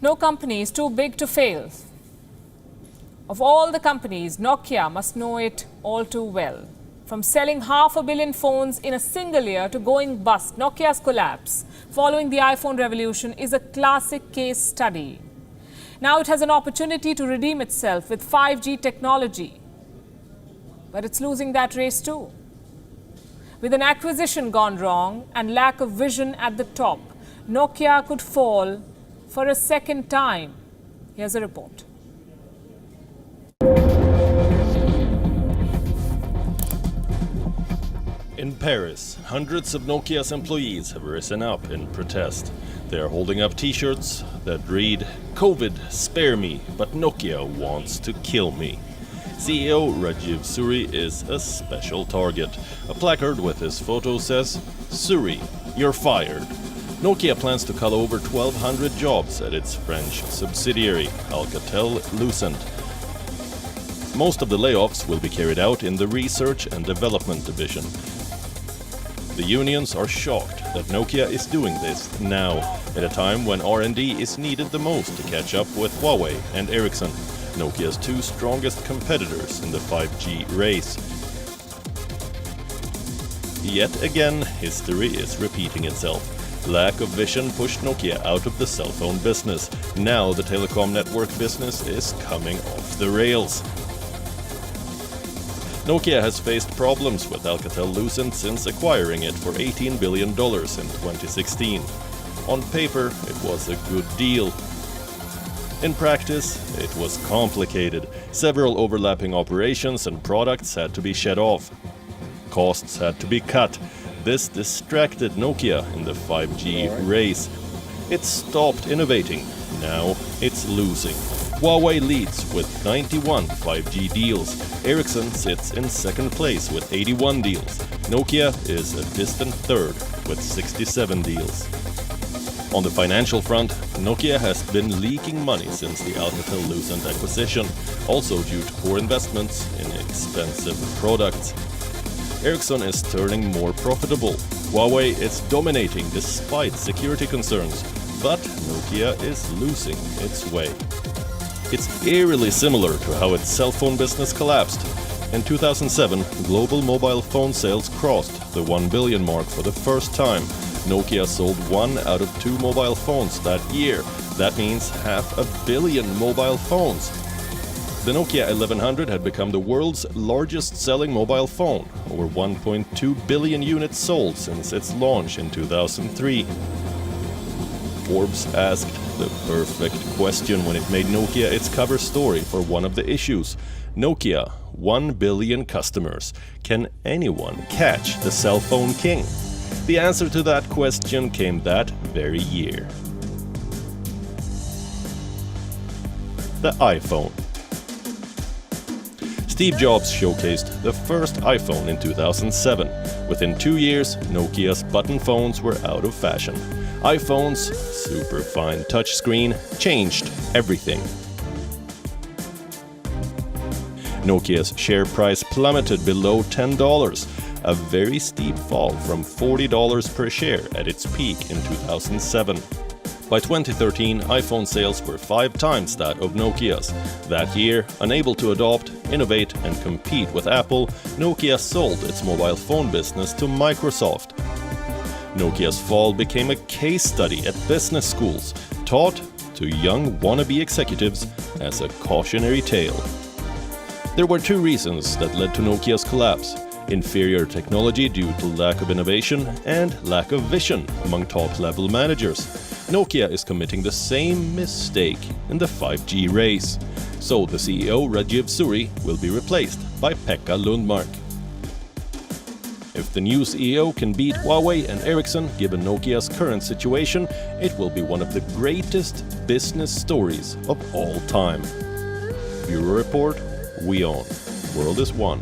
No company is too big to fail. Of all the companies, Nokia must know it all too well. From selling 500 million phones in a single year to going bust, Nokia's collapse following the iPhone revolution is a classic case study. Now it has an opportunity to redeem itself with 5G technology. But it's losing that race too. With an acquisition gone wrong and lack of vision at the top, Nokia could fall for a second time. Here's a report. In Paris, hundreds of Nokia's employees have risen up in protest. They are holding up t-shirts that read, "COVID, spare me, but Nokia wants to kill me." CEO Rajiv Suri is a special target. A placard with his photo says, "Suri, you're fired." Nokia plans to cull over 1,200 jobs at its French subsidiary, Alcatel-Lucent. Most of the layoffs will be carried out in the Research and Development division. The unions are shocked that Nokia is doing this now, at a time when R&D is needed the most to catch up with Huawei and Ericsson, Nokia's two strongest competitors in the 5G race. Yet again, history is repeating itself. Lack of vision pushed Nokia out of the cell phone business. Now the telecom network business is coming off the rails. Nokia has faced problems with Alcatel-Lucent since acquiring it for $18 billion in 2016. On paper, it was a good deal. In practice, it was complicated. Several overlapping operations and products had to be shed off. Costs had to be cut. This distracted Nokia in the 5G race. It stopped innovating. Now it's losing. Huawei leads with 91 5G deals. Ericsson sits in second place with 81 deals. Nokia is a distant third with 67 deals. On the financial front, Nokia has been leaking money since the Alcatel-Lucent acquisition, also due to poor investments in expensive products. Ericsson is turning more profitable. Huawei is dominating despite security concerns, but Nokia is losing its way. It's eerily similar to how its cell phone business collapsed. In 2007, global mobile phone sales crossed the 1 billion mark for the first time. Nokia sold 1 out of 2 mobile phones that year. That means 500 million mobile phones. The Nokia 1100 had become the world's largest selling mobile phone, over 1.2 billion units sold since its launch in 2003. Forbes asked the perfect question when it made Nokia its cover story for one of the issues. Nokia, 1 billion customers. Can anyone catch the cell phone king? The answer to that question came that very year. The iPhone. Steve Jobs showcased the first iPhone in 2007. Within 2 years, Nokia's button phones were out of fashion. iPhone's super fine touchscreen changed everything. Nokia's share price plummeted below $10, a very steep fall from $40 per share at its peak in 2007. By 2013, iPhone sales were 5 times that of Nokia's. That year, unable to adopt, innovate and compete with Apple, Nokia sold its mobile phone business to Microsoft. Nokia's fall became a case study at business schools, taught to young wannabe executives as a cautionary tale. There were 2 reasons that led to Nokia's collapse: inferior technology due to lack of innovation and lack of vision among top-level managers. Nokia is committing the same mistake in the 5G race. So the CEO Rajiv Suri will be replaced by Pekka Lundmark. If the new CEO can beat Huawei and Ericsson, given Nokia's current situation, it will be one of the greatest business stories of all time. Bureau Report, we own. World is one.